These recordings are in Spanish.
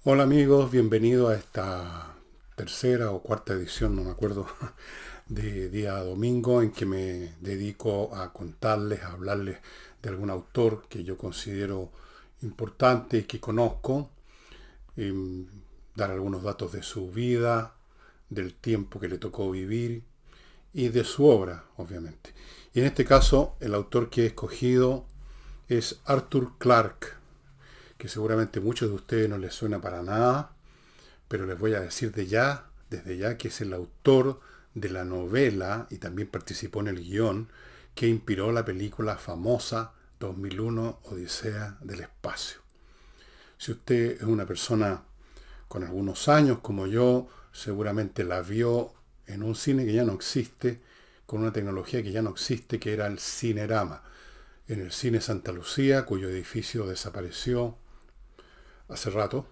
Hola amigos, bienvenido a esta tercera o cuarta edición, no me acuerdo, de día domingo en que me dedico a contarles, a hablarles de algún autor que yo considero importante y que conozco, em, dar algunos datos de su vida, del tiempo que le tocó vivir y de su obra, obviamente. Y en este caso, el autor que he escogido es Arthur Clarke, que seguramente a muchos de ustedes no les suena para nada, pero les voy a decir desde ya, que es el autor de la novela y también participó en el guión que inspiró la película famosa 2001 Odisea del Espacio. Si usted es una persona con algunos años como yo, seguramente la vio en un cine que ya no existe, con una tecnología que ya no existe, que era el Cinerama, en el Cine Santa Lucía, cuyo edificio desapareció hace rato.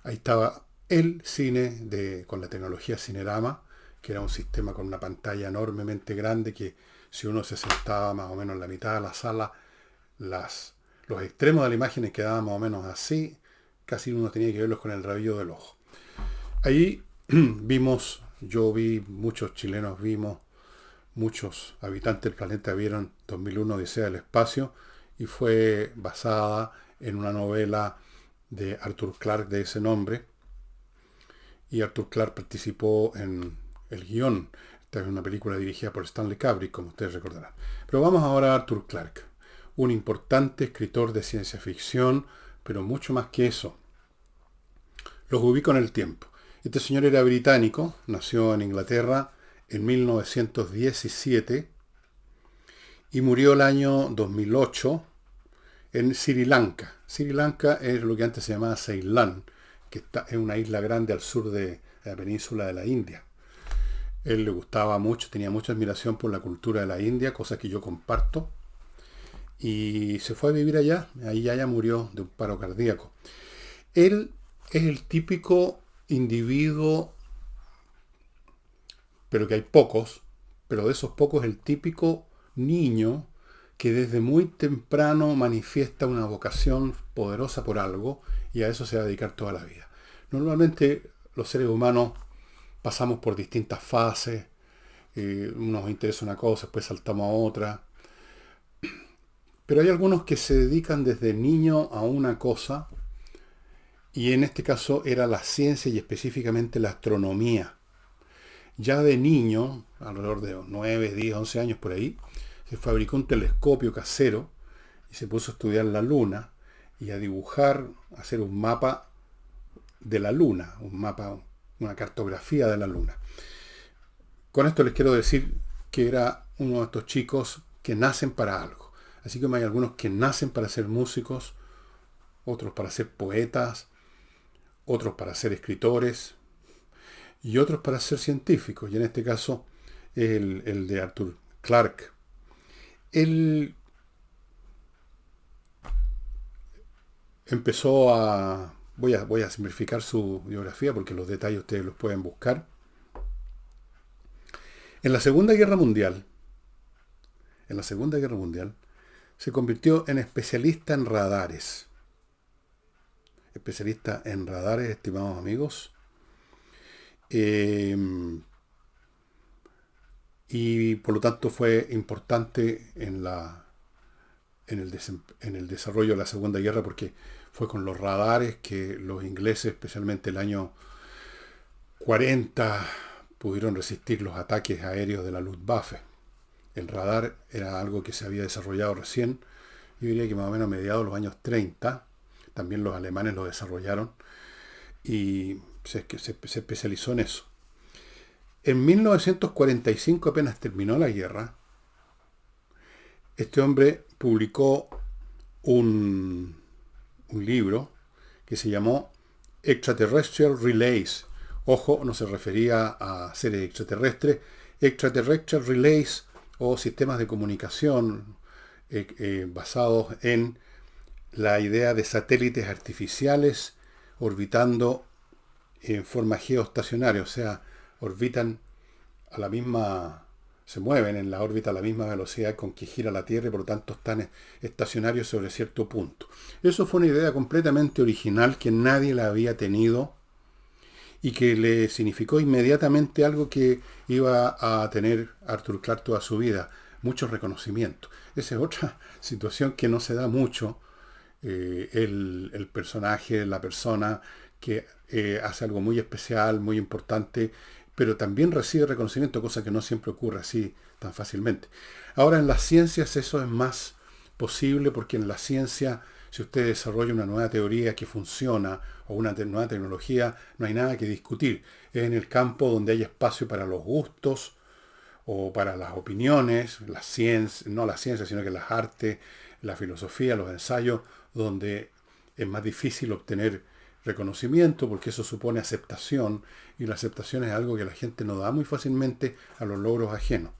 Ahí estaba el cine con la tecnología Cinerama, que era un sistema con una pantalla enormemente grande que si uno se sentaba más o menos en la mitad de la sala, las, los extremos de la imagen quedaban más o menos así, casi uno tenía que verlos con el rabillo del ojo. Ahí yo vi, muchos chilenos vimos, muchos habitantes del planeta vieron 2001 Odisea del Espacio y fue basada en una novela de Arthur Clarke de ese nombre, y Arthur Clarke participó en el guión. Esta es una película dirigida por Stanley Kubrick, como ustedes recordarán. Pero vamos ahora a Arthur Clarke, un importante escritor de ciencia ficción, pero mucho más que eso. Los ubico en el tiempo. Este señor era británico, nació en Inglaterra en 1917 y murió el año 2008 en Sri Lanka. Sri Lanka es lo que antes se llamaba Ceilán, que es una isla grande al sur de la península de la India. Él le gustaba mucho, tenía mucha admiración por la cultura de la India, cosa que yo comparto, y se fue a vivir allá. Ahí ya murió de un paro cardíaco. Él es el típico individuo, pero que hay pocos, pero de esos pocos el típico niño que desde muy temprano manifiesta una vocación poderosa por algo y a eso se va a dedicar toda la vida. Normalmente los seres humanos pasamos por distintas fases, nos interesa una cosa, después saltamos a otra, pero hay algunos que se dedican desde niño a una cosa, y en este caso era la ciencia y específicamente la astronomía. Ya de niño, alrededor de 9, 10, 11 años por ahí, se fabricó un telescopio casero y se puso a estudiar la luna y a dibujar, a hacer un mapa de la luna, un mapa, una cartografía de la luna. Con esto les quiero decir que era uno de estos chicos que nacen para algo. Así como hay algunos que nacen para ser músicos, otros para ser poetas, otros para ser escritores y otros para ser científicos. Y en este caso, el de Arthur Clarke. Él empezó a... voy a simplificar su biografía porque los detalles ustedes los pueden buscar. En la Segunda Guerra Mundial, en la Segunda Guerra Mundial, se convirtió en especialista en radares. Especialista en radares, estimados amigos. Eh, y por lo tanto fue importante en el desarrollo de la Segunda Guerra porque fue con los radares que los ingleses, especialmente el año 40, pudieron resistir los ataques aéreos de la Luftwaffe. El radar era algo que se había desarrollado recién, yo diría que más o menos a mediados de los años 30, también los alemanes lo desarrollaron y se especializó en eso. En 1945, apenas terminó la guerra, este hombre publicó un, un libro que se llamó Extraterrestrial Relays. Ojo, no se refería a seres extraterrestres. Extraterrestrial Relays o sistemas de comunicación basados en la idea de satélites artificiales orbitando en forma geoestacionaria, o sea, orbitan a la misma se mueven en la órbita a la misma velocidad con que gira la Tierra y por lo tanto están estacionarios sobre cierto punto. Eso fue una idea completamente original que nadie la había tenido y que le significó inmediatamente algo que iba a tener Arthur Clarke toda su vida, mucho reconocimiento. Esa es otra situación que no se da mucho. El personaje, la persona que hace algo muy especial, muy importante, pero también recibe reconocimiento, cosa que no siempre ocurre así tan fácilmente. Ahora en las ciencias eso es más posible porque en la ciencia, si usted desarrolla una nueva teoría que funciona o una nueva tecnología, no hay nada que discutir. Es en el campo donde hay espacio para los gustos o para las opiniones, la ciencia, no la ciencia, sino que las artes, la filosofía, los ensayos, donde es más difícil obtener reconocimiento porque eso supone aceptación y la aceptación es algo que la gente no da muy fácilmente a los logros ajenos.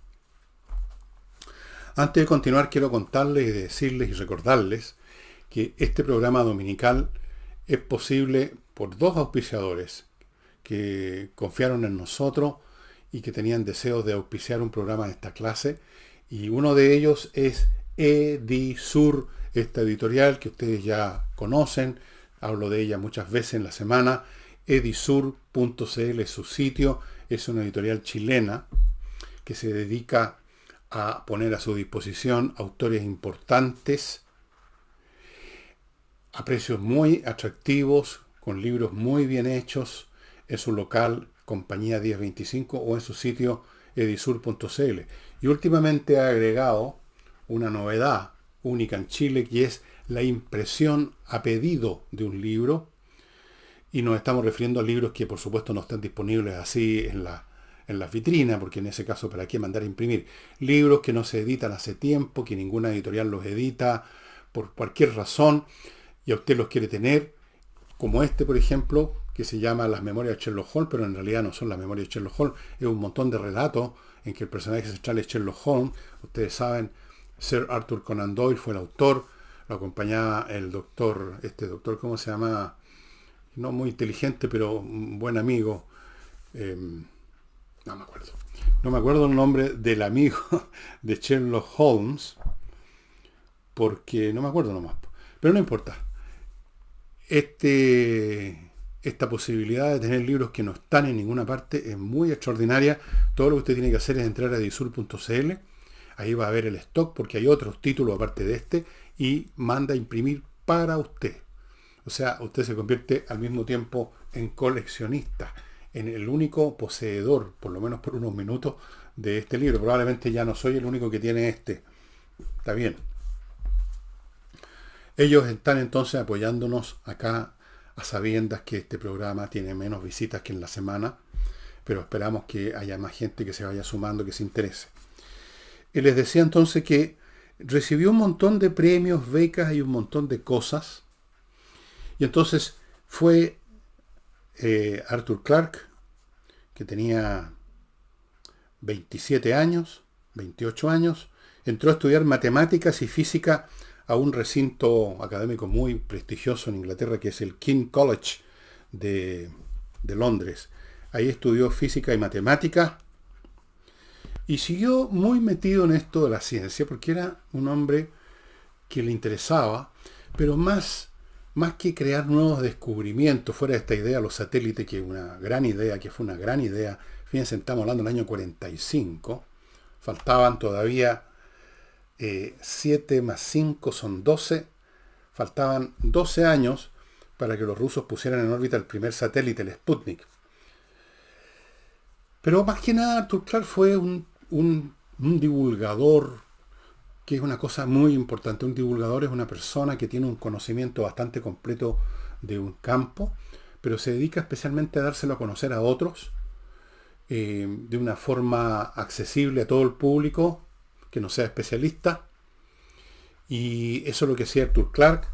Antes de continuar quiero contarles y decirles y recordarles que este programa dominical es posible por dos auspiciadores que confiaron en nosotros y que tenían deseos de auspiciar un programa de esta clase. Y uno de ellos es Edisur, esta editorial que ustedes ya conocen. Hablo de ella muchas veces en la semana. Edisur.cl es su sitio. Es una editorial chilena que se dedica a poner a su disposición autores importantes a precios muy atractivos, con libros muy bien hechos, en su local Compañía 1025 o en su sitio edisur.cl. Y últimamente ha agregado una novedad única en Chile, que es la impresión a pedido de un libro. Y nos estamos refiriendo a libros que por supuesto no están disponibles así en las vitrinas, porque en ese caso, ¿para qué mandar a imprimir? Libros que no se editan hace tiempo, que ninguna editorial los edita por cualquier razón, y a usted los quiere tener, como este, por ejemplo, que se llama Las Memorias de Sherlock Holmes, pero en realidad no son las Memorias de Sherlock Holmes, es un montón de relatos en que el personaje central es Sherlock Holmes. Ustedes saben, Sir Arthur Conan Doyle fue el autor, lo acompañaba el doctor, ¿cómo se llama? No muy inteligente, pero un buen amigo. No me acuerdo. No me acuerdo el nombre del amigo de Sherlock Holmes, porque no me acuerdo nomás. Pero no importa. Esta posibilidad de tener libros que no están en ninguna parte es muy extraordinaria. Todo lo que usted tiene que hacer es entrar a edisur.cl. Ahí va a ver el stock porque hay otros títulos aparte de este y manda a imprimir para usted. O sea, usted se convierte al mismo tiempo en coleccionista, en el único poseedor, por lo menos por unos minutos, de este libro. Probablemente ya no soy el único que tiene este. Está bien. Ellos están entonces apoyándonos acá a sabiendas que este programa tiene menos visitas que en la semana, pero esperamos que haya más gente que se vaya sumando, que se interese. Y les decía entonces que recibió un montón de premios, becas y un montón de cosas. Y entonces fue Arthur Clarke, que tenía 27 años, 28 años, entró a estudiar matemáticas y física a un recinto académico muy prestigioso en Inglaterra, que es el King's College de Londres. Ahí estudió física y matemática y siguió muy metido en esto de la ciencia, porque era un hombre que le interesaba, pero más que crear nuevos descubrimientos, fuera de esta idea, los satélites, que es una gran idea, que fue una gran idea. Fíjense, estamos hablando del año 45, faltaban todavía 7 más 5 son 12, faltaban 12 años para que los rusos pusieran en órbita el primer satélite, el Sputnik. Pero más que nada, Arthur Clarke fue un divulgador, que es una cosa muy importante. Un divulgador es una persona que tiene un conocimiento bastante completo de un campo, pero se dedica especialmente a dárselo a conocer a otros de una forma accesible a todo el público, que no sea especialista. Y eso es lo que hacía Arthur Clarke,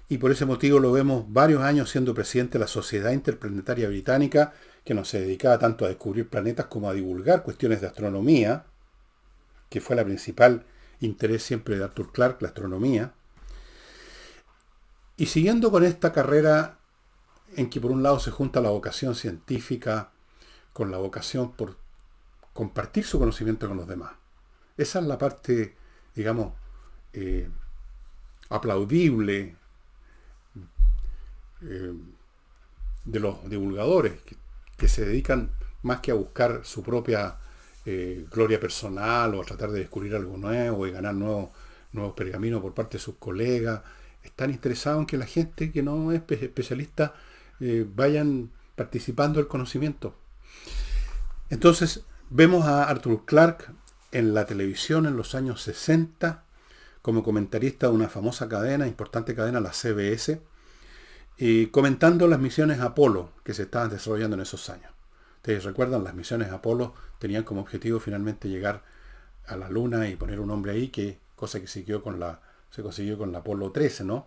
y por ese motivo lo vemos varios años siendo presidente de la Sociedad Interplanetaria Británica, que no se dedicaba tanto a descubrir planetas como a divulgar cuestiones de astronomía, que fue la principal interés siempre de Arthur Clarke, la astronomía. Y siguiendo con esta carrera en que por un lado se junta la vocación científica con la vocación por compartir su conocimiento con los demás. Esa es la parte, digamos, aplaudible de los divulgadores, que se dedican más que a buscar su propia gloria personal o a tratar de descubrir algo nuevo y ganar nuevos pergaminos por parte de sus colegas. Están interesados en que la gente que no es especialista vayan participando del conocimiento. Entonces, vemos a Arthur Clarke en la televisión en los años 60 como comentarista de una famosa cadena, importante cadena, la CBS, y comentando las misiones Apolo que se estaban desarrollando en esos años. Ustedes recuerdan, las misiones Apolo tenían como objetivo finalmente llegar a la Luna y poner un hombre ahí, cosa que se consiguió con la Apolo 13, ¿no?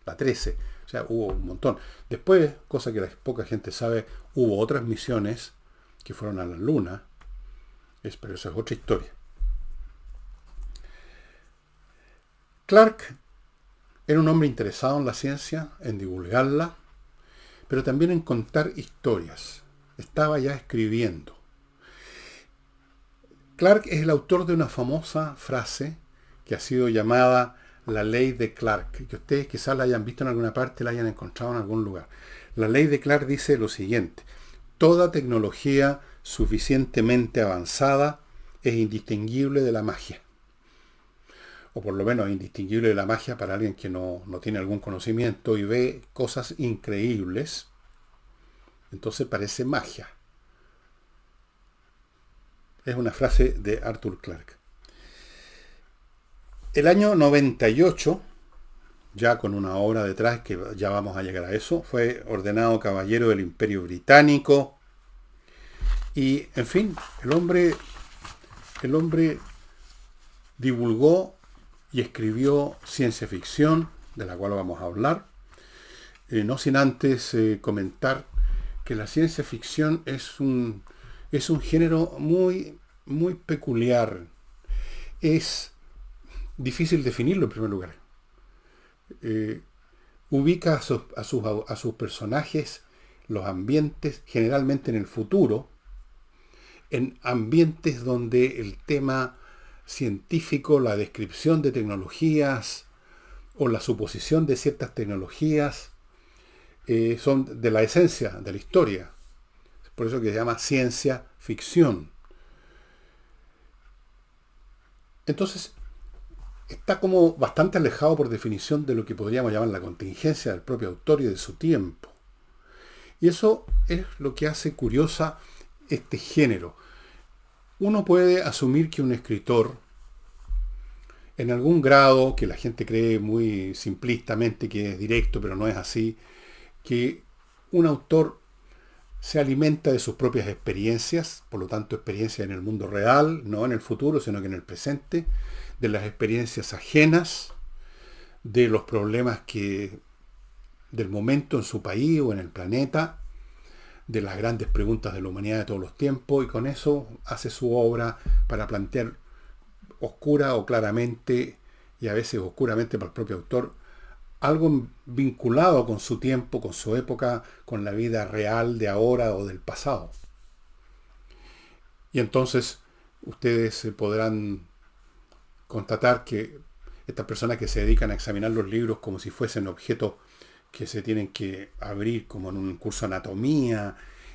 La 13. O sea, hubo un montón. Después, cosa que poca gente sabe, hubo otras misiones que fueron a la Luna, pero eso es otra historia. Clarke era un hombre interesado en la ciencia, en divulgarla, pero también en contar historias. Estaba ya escribiendo. Clarke es el autor de una famosa frase que ha sido llamada la ley de Clarke, que ustedes quizás la hayan visto en alguna parte, la hayan encontrado en algún lugar. La ley de Clarke dice lo siguiente: toda tecnología suficientemente avanzada es indistinguible de la magia. O por lo menos indistinguible de la magia para alguien que no tiene algún conocimiento y ve cosas increíbles. Entonces parece magia. Es una frase de Arthur Clarke. El año 98, ya con una obra detrás, que ya vamos a llegar a eso, fue ordenado caballero del Imperio Británico. Y, en fin, el hombre divulgó y escribió ciencia ficción, de la cual vamos a hablar, no sin antes comentar que la ciencia ficción es un género muy, muy peculiar. Es difícil definirlo en primer lugar. Ubica a sus personajes, los ambientes, generalmente en el futuro, en ambientes donde el tema científico, la descripción de tecnologías o la suposición de ciertas tecnologías son de la esencia de la historia. Por eso que se llama ciencia ficción. Entonces, está como bastante alejado por definición de lo que podríamos llamar la contingencia del propio autor y de su tiempo. Y eso es lo que hace curiosa este género. Uno puede asumir que un escritor, en algún grado, que la gente cree muy simplistamente que es directo, pero no es así, que un autor se alimenta de sus propias experiencias, por lo tanto experiencias en el mundo real, no en el futuro, sino que en el presente, de las experiencias ajenas, de los problemas del momento en su país o en el planeta, de las grandes preguntas de la humanidad de todos los tiempos, y con eso hace su obra para plantear oscura o claramente, y a veces oscuramente para el propio autor, algo vinculado con su tiempo, con su época, con la vida real de ahora o del pasado. Y entonces ustedes podrán constatar que estas personas que se dedican a examinar los libros como si fuesen objetos que se tienen que abrir como en un curso de anatomía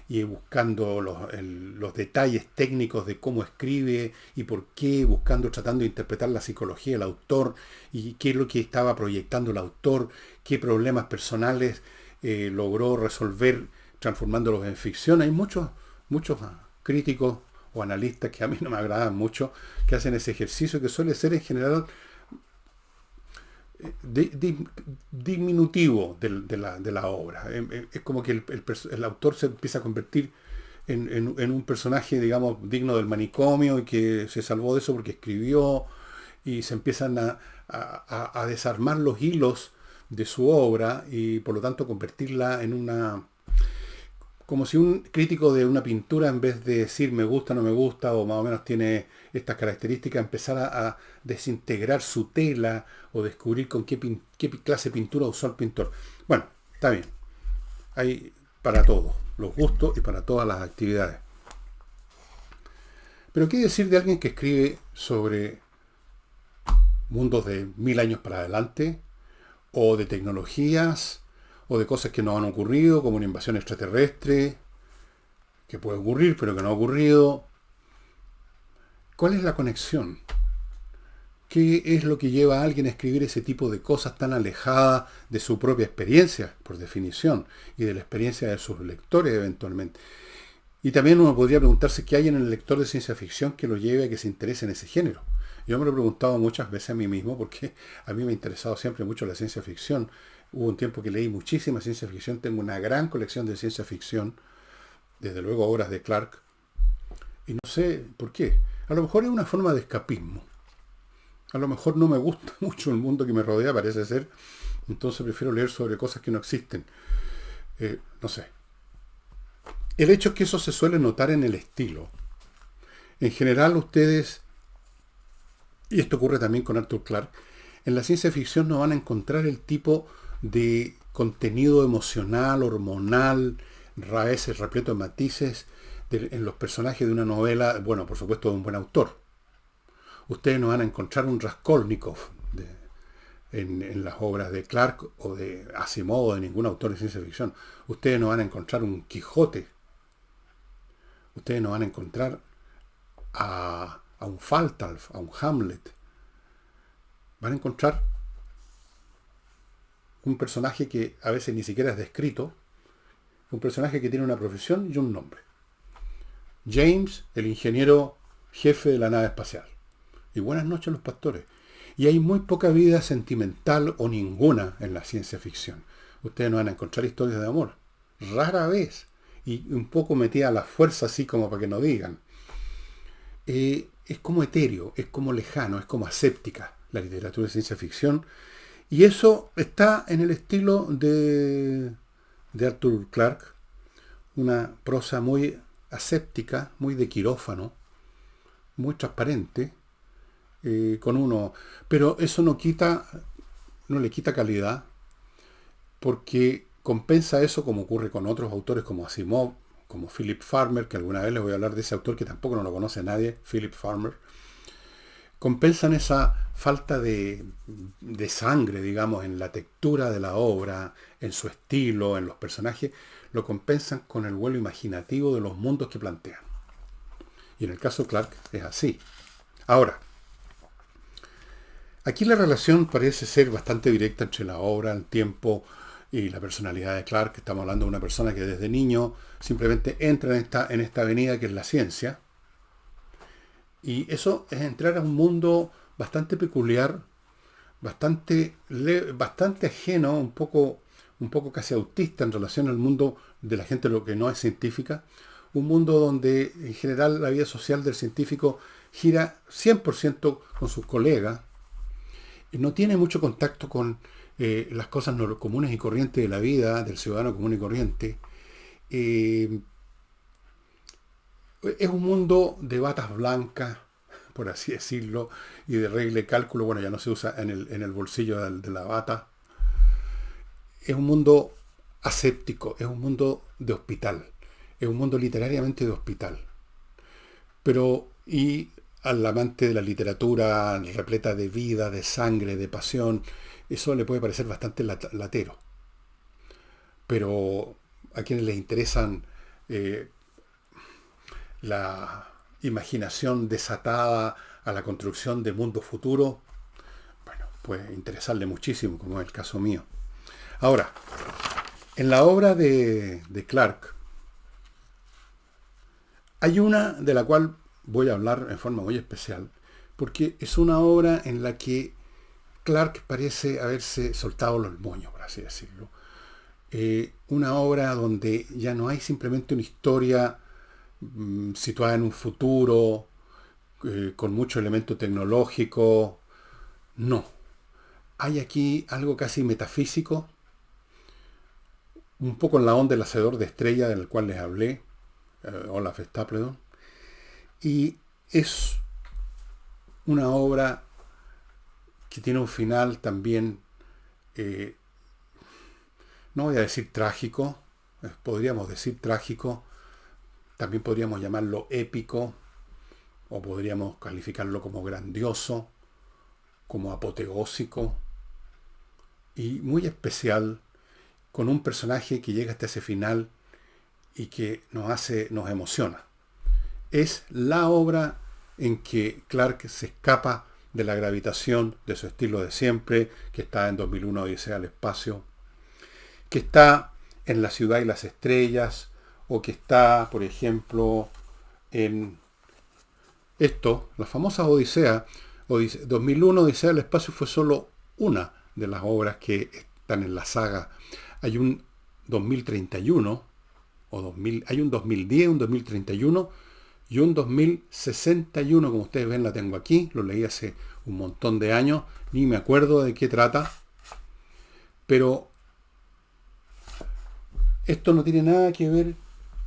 y buscando los detalles técnicos de cómo escribe y por qué, tratando de interpretar la psicología del autor y qué es lo que estaba proyectando el autor, qué problemas personales logró resolver transformándolos en ficción. Hay muchos críticos o analistas que a mí no me agradan mucho, que hacen ese ejercicio que suele ser en general diminutivo de la obra. Es como que el autor se empieza a convertir en un personaje, digamos, digno del manicomio y que se salvó de eso porque escribió, y se empiezan a desarmar los hilos de su obra y por lo tanto convertirla en como si un crítico de una pintura, en vez de decir me gusta, no me gusta, o más o menos tiene estas características, empezara a desintegrar su tela o descubrir con qué clase de pintura usó el pintor. Bueno, está bien. Hay para todos los gustos y para todas las actividades. Pero ¿qué decir de alguien que escribe sobre mundos de 1000 años para adelante, o de tecnologías, o de cosas que no han ocurrido, como una invasión extraterrestre, que puede ocurrir, pero que no ha ocurrido? ¿Cuál es la conexión? ¿Qué es lo que lleva a alguien a escribir ese tipo de cosas tan alejadas de su propia experiencia, por definición, y de la experiencia de sus lectores eventualmente? Y también uno podría preguntarse qué hay en el lector de ciencia ficción que lo lleve a que se interese en ese género. Yo me lo he preguntado muchas veces a mí mismo porque a mí me ha interesado siempre mucho la ciencia ficción. Hubo un tiempo que leí muchísima ciencia ficción, tengo una gran colección de ciencia ficción, desde luego obras de Clarke, y no sé por qué. A lo mejor es una forma de escapismo. A lo mejor no me gusta mucho el mundo que me rodea, parece ser, entonces prefiero leer sobre cosas que no existen. No sé. El hecho es que eso se suele notar en el estilo. En general ustedes, y esto ocurre también con Arthur Clarke, en la ciencia ficción no van a encontrar el tipo de contenido emocional, hormonal, a veces repleto de matices, en los personajes de una novela, bueno, por supuesto de un buen autor. Ustedes no van a encontrar un Raskolnikov en las obras de Clarke o de Asimov o de ningún autor de ciencia ficción. Ustedes no van a encontrar un Quijote. Ustedes no van a encontrar a un Falstaff, a un Hamlet. Van a encontrar un personaje que a veces ni siquiera es descrito, un personaje que tiene una profesión y un nombre. James, el ingeniero jefe de la nave espacial. Y buenas noches los pastores. Y hay muy poca vida sentimental o ninguna en la ciencia ficción. Ustedes no van a encontrar historias de amor. Rara vez. Y un poco metida a la fuerza, así como para que no digan. Es como etéreo, es como lejano, es como aséptica la literatura de ciencia ficción. Y eso está en el estilo de Arthur Clarke. Una prosa muy aséptica, muy de quirófano, muy transparente, con uno. Pero eso no le quita calidad, porque compensa eso, como ocurre con otros autores como Asimov, como Philip Farmer, que alguna vez les voy a hablar de ese autor que tampoco no lo conoce nadie, Philip Farmer. Compensan esa falta de sangre, digamos, en la textura de la obra, en su estilo, en los personajes, lo compensan con el vuelo imaginativo de los mundos que plantean. Y en el caso de Clarke es así. Ahora, aquí la relación parece ser bastante directa entre la obra, el tiempo y la personalidad de Clarke. Estamos hablando de una persona que desde niño simplemente entra en esta avenida que es la ciencia. Y eso es entrar a un mundo bastante peculiar, bastante ajeno, un poco casi autista en relación al mundo de la gente lo que no es científica. Un mundo donde en general la vida social del científico gira 100% con sus colegas. No tiene mucho contacto con las cosas comunes y corrientes de la vida del ciudadano común y corriente. Es un mundo de batas blancas, por así decirlo, y de regla de cálculo. Bueno, ya no se usa en el bolsillo de la bata. Es un mundo aséptico, es un mundo de hospital, es un mundo literariamente de hospital. Pero, y al amante de la literatura repleta de vida, de sangre, de pasión, eso le puede parecer bastante latero. Pero a quienes les interesan la imaginación desatada a la construcción de mundos futuros, bueno, puede interesarle muchísimo, como es el caso mío. Ahora, en la obra de Clarke, hay una de la cual voy a hablar en forma muy especial, porque es una obra en la que Clarke parece haberse soltado los moños, por así decirlo. Una obra donde ya no hay simplemente una historia situada en un futuro, con mucho elemento tecnológico. No. Hay aquí algo casi metafísico, un poco en la onda del hacedor de estrella del cual les hablé, Olaf Stapledon, y es una obra que tiene un final también, no voy a decir trágico, podríamos decir trágico, también podríamos llamarlo épico, o podríamos calificarlo como grandioso, como apoteósico y muy especial, con un personaje que llega hasta ese final y que nos emociona. Es la obra en que Clarke se escapa de la gravitación de su estilo de siempre, que está en 2001 Odisea al espacio, que está en La ciudad y las estrellas, o que está, por ejemplo, en la famosa Odisea. 2001 Odisea al espacio fue solo una de las obras que están en la saga. Hay un 2031, hay un 2010, un 2031 y un 2061, como ustedes ven, la tengo aquí, lo leí hace un montón de años, ni me acuerdo de qué trata, pero esto no tiene nada que ver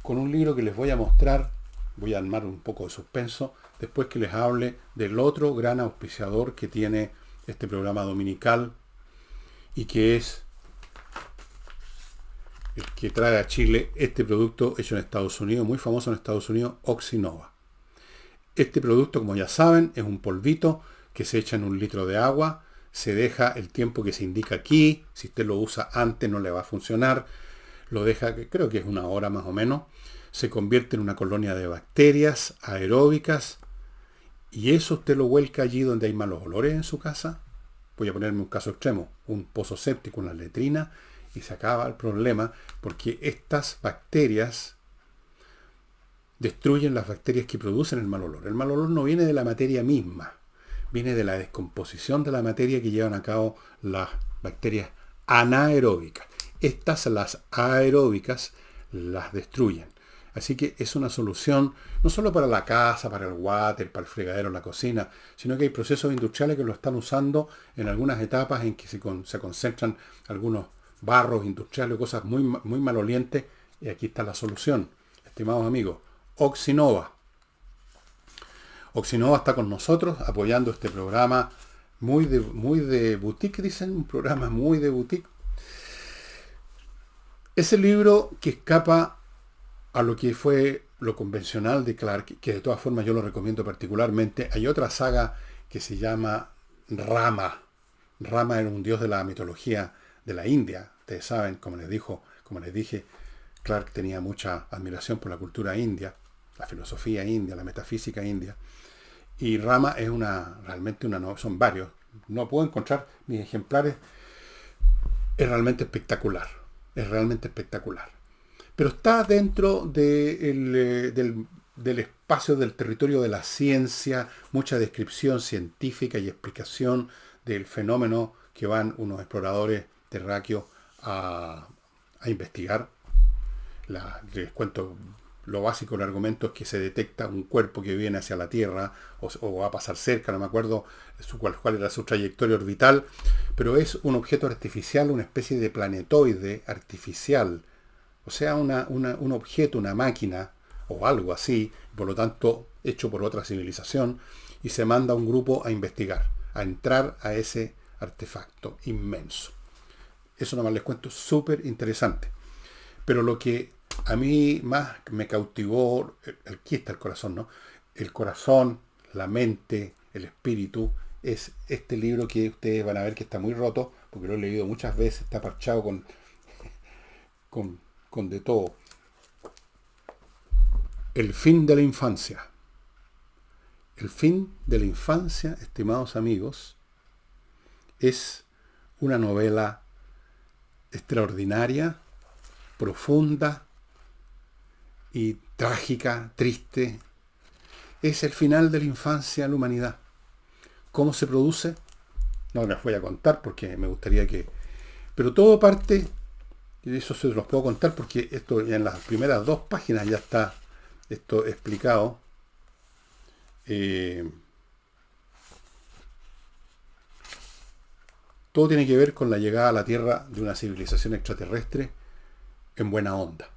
con un libro que les voy a mostrar. Voy a armar un poco de suspenso después que les hable del otro gran auspiciador que tiene este programa dominical y que es el que trae a Chile este producto hecho en Estados Unidos, muy famoso en Estados Unidos, Oxinova. Este producto, como ya saben, es un polvito que se echa en un litro de agua, se deja el tiempo que se indica aquí. Si usted lo usa antes no le va a funcionar, lo deja, creo que es una hora más o menos, se convierte en una colonia de bacterias aeróbicas y eso usted lo vuelca allí donde hay malos olores en su casa. Voy a ponerme un caso extremo, un pozo séptico, una letrina, y se acaba el problema, porque estas bacterias destruyen las bacterias que producen el mal olor. El mal olor no viene de la materia misma, viene de la descomposición de la materia que llevan a cabo las bacterias anaeróbicas. Estas, las aeróbicas, las destruyen. Así que es una solución no solo para la casa, para el water, para el fregadero, la cocina, sino que hay procesos industriales que lo están usando en algunas etapas en que se concentran algunos barros industriales o cosas muy, muy malolientes. Y aquí está la solución, estimados amigos. Oxinova. Oxinova está con nosotros apoyando este programa muy de boutique, dicen, un programa muy de boutique. Ese libro que escapa a lo que fue lo convencional de Clarke, que de todas formas yo lo recomiendo particularmente. Hay otra saga que se llama Rama. Rama era un dios de la mitología de la India. Ustedes saben, como les dije, Clarke tenía mucha admiración por la cultura india, la filosofía india, la metafísica india. Y Rama es realmente una novela, son varios. No puedo encontrar mis ejemplares. Es realmente espectacular. Es realmente espectacular. Pero está dentro del espacio del territorio de la ciencia, mucha descripción científica y explicación del fenómeno que van unos exploradores terráqueos a investigar. Les cuento lo básico del argumento: es que se detecta un cuerpo que viene hacia la Tierra o va a pasar cerca, no me acuerdo cuál era su trayectoria orbital, pero es un objeto artificial, una especie de planetoide artificial. O sea, un objeto, una máquina o algo así, por lo tanto hecho por otra civilización, y se manda a un grupo a investigar, a entrar a ese artefacto inmenso. Eso nomás les cuento, súper interesante. Pero lo que a mí más me cautivó, aquí está el corazón, ¿no? El corazón, la mente, el espíritu, es este libro que ustedes van a ver que está muy roto, porque lo he leído muchas veces, está parchado con de todo. El fin de la infancia. El fin de la infancia, estimados amigos, es una novela extraordinaria, profunda y trágica, triste. Es el final de la infancia en la humanidad. ¿Cómo se produce? No les voy a contar porque me gustaría que... Pero todo parte, y eso se los puedo contar porque esto ya en las primeras 2 páginas ya está esto explicado. Todo tiene que ver con la llegada a la Tierra de una civilización extraterrestre en buena onda.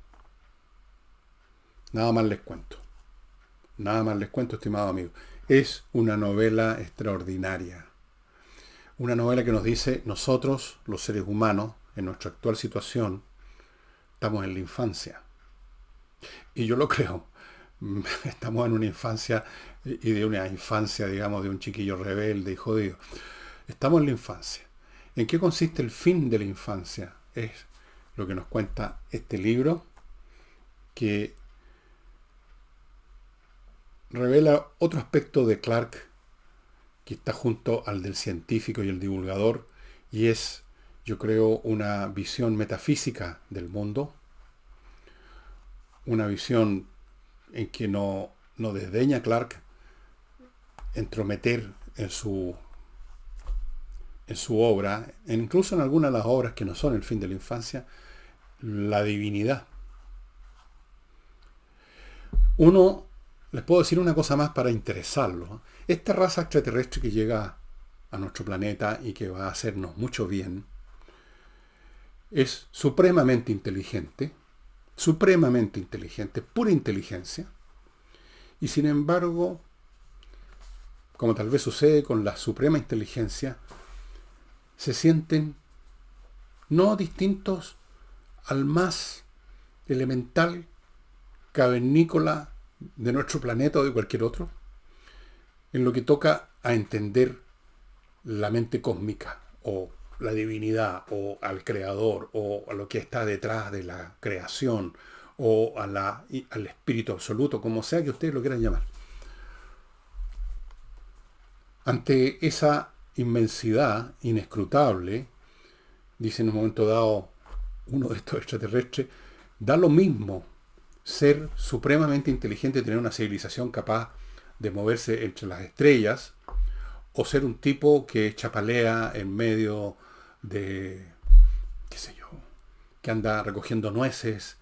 Nada más les cuento. Nada más les cuento, estimado amigo. Es una novela extraordinaria. Una novela que nos dice: nosotros, los seres humanos, en nuestra actual situación, estamos en la infancia. Y yo lo creo. estamos en una infancia y de una infancia, digamos, de un chiquillo rebelde y jodido. Estamos en la infancia. ¿En qué consiste el fin de la infancia? Es lo que nos cuenta este libro, que revela otro aspecto de Clarke que está junto al del científico y el divulgador, y es, yo creo, una visión metafísica del mundo, una visión en que no desdeña Clarke entrometer en su obra, incluso en algunas de las obras que no son el fin de la infancia, la divinidad. Uno, les puedo decir una cosa más para interesarlo. Esta raza extraterrestre que llega a nuestro planeta y que va a hacernos mucho bien, es supremamente inteligente, pura inteligencia, y sin embargo, como tal vez sucede con la suprema inteligencia, se sienten no distintos al más elemental cavernícola de nuestro planeta o de cualquier otro, en lo que toca a entender la mente cósmica o la divinidad o al creador o a lo que está detrás de la creación o al espíritu absoluto, como sea que ustedes lo quieran llamar. Ante esa inmensidad inescrutable, dice en un momento dado uno de estos extraterrestres, da lo mismo ser supremamente inteligente, tener una civilización capaz de moverse entre las estrellas, o ser un tipo que chapalea en medio de, qué sé yo, que anda recogiendo nueces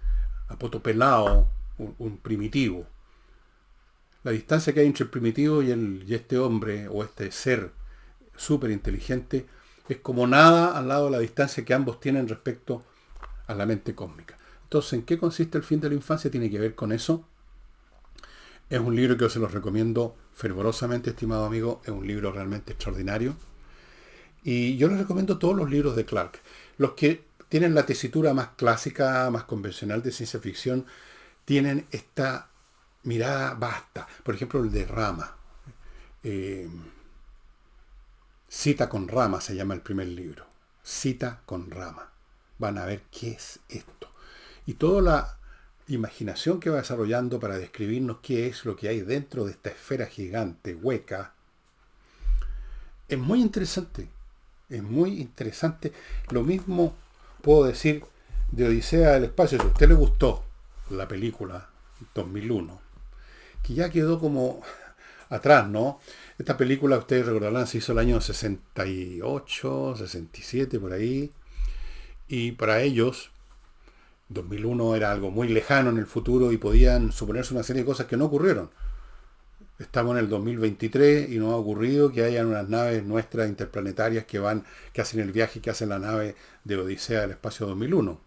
a poto pelado, un primitivo. La distancia que hay entre el primitivo y este hombre o este ser súper inteligente es como nada al lado de la distancia que ambos tienen respecto a la mente cósmica. Entonces, ¿en qué consiste el fin de la infancia? Tiene que ver con eso. Es un libro que yo se los recomiendo fervorosamente, estimado amigo. Es un libro realmente extraordinario. Y yo les recomiendo todos los libros de Clarke. Los que tienen la tesitura más clásica, más convencional de ciencia ficción, tienen esta mirada vasta. Por ejemplo, el de Rama. Cita con Rama se llama el primer libro. Cita con Rama. Van a ver qué es esto. Y toda la imaginación que va desarrollando para describirnos qué es lo que hay dentro de esta esfera gigante, hueca, es muy interesante. Es muy interesante. Lo mismo puedo decir de Odisea del Espacio. Si a usted le gustó la película 2001, que ya quedó como atrás, ¿no? Esta película, ustedes recordarán, se hizo el año 68, 67, por ahí. Y para ellos, 2001 era algo muy lejano en el futuro y podían suponerse una serie de cosas que no ocurrieron. Estamos en el 2023 y no ha ocurrido que hayan unas naves nuestras interplanetarias que hacen el viaje que hace la nave de Odisea del Espacio 2001.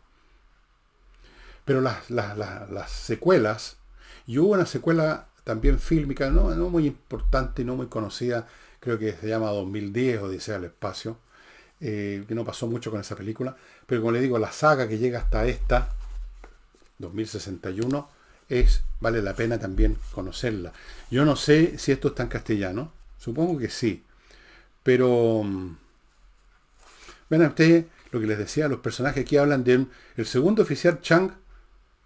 Pero las secuelas, y hubo una secuela también fílmica, no muy importante y no muy conocida, creo que se llama 2010, Odisea del Espacio, que no pasó mucho con esa película, pero como le digo, la saga que llega hasta esta, 2061, vale la pena también conocerla. Yo no sé si esto está en castellano, supongo que sí, pero ven a ustedes lo que les decía, los personajes aquí hablan de el segundo oficial Chang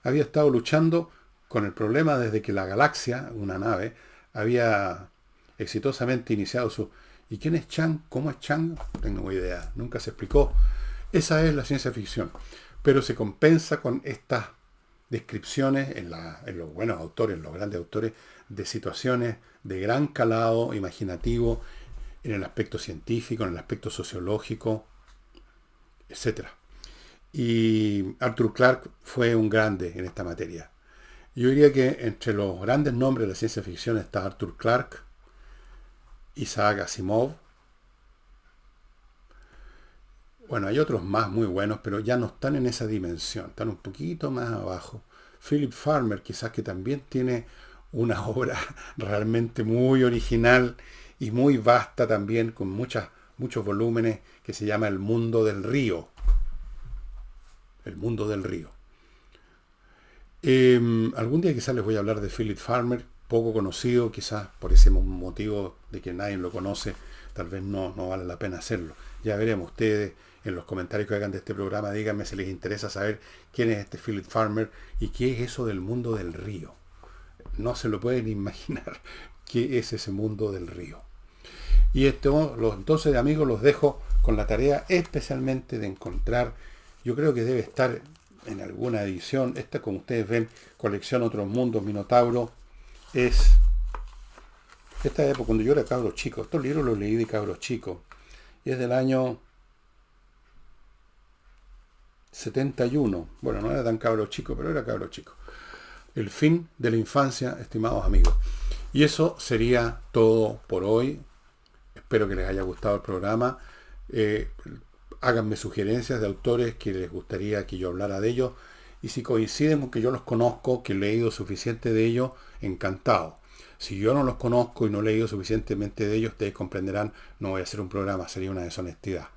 había estado luchando con el problema desde que la galaxia, una nave, había exitosamente iniciado su... ¿Y quién es Chang? ¿Cómo es Chang? No tengo idea, nunca se explicó. Esa es la ciencia ficción, pero se compensa con estas descripciones en los buenos autores, en los grandes autores, de situaciones de gran calado imaginativo en el aspecto científico, en el aspecto sociológico, etc. Y Arthur Clarke fue un grande en esta materia. Yo diría que entre los grandes nombres de la ciencia ficción está Arthur Clarke, Isaac Asimov. Bueno, hay otros más muy buenos, pero ya no están en esa dimensión, están un poquito más abajo. Philip Farmer, quizás, que también tiene una obra realmente muy original y muy vasta también, con muchos volúmenes, que se llama El mundo del río. El mundo del río. Algún día quizás les voy a hablar de Philip Farmer, poco conocido, quizás por ese motivo de que nadie lo conoce, tal vez no vale la pena hacerlo. Ya veremos ustedes en los comentarios que hagan de este programa, díganme si les interesa saber quién es este Philip Farmer y qué es eso del mundo del río. No se lo pueden imaginar qué es ese mundo del río. Y entonces, amigos, los dejo con la tarea especialmente de encontrar, yo creo que debe estar en alguna edición, esta como ustedes ven, colección Otros Mundos, Minotauro, es esta época cuando yo era cabro chico. Estos libros los leí de cabro chico y es del año 71. Bueno, no era tan cabro chico, pero era cabro chico. El fin de la infancia, estimados amigos. Y eso sería todo por hoy. Espero que les haya gustado el programa. Háganme sugerencias de autores que les gustaría que yo hablara de ellos. Y si coinciden con que yo los conozco, que he leído suficiente de ellos, encantado. Si yo no los conozco y no he leído suficientemente de ellos, ustedes comprenderán, no voy a hacer un programa, sería una deshonestidad.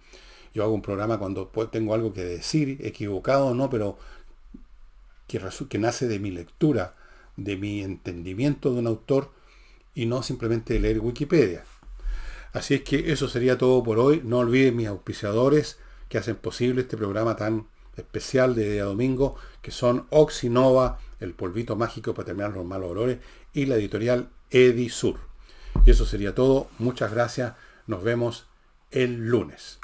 Yo hago un programa cuando tengo algo que decir, equivocado o no, pero que nace de mi lectura, de mi entendimiento de un autor y no simplemente de leer Wikipedia. Así es que eso sería todo por hoy. No olviden mis auspiciadores que hacen posible este programa tan especial de día domingo, que son Oxinova, el polvito mágico para terminar los malos olores, y la editorial Edisur. Y eso sería todo. Muchas gracias. Nos vemos el lunes.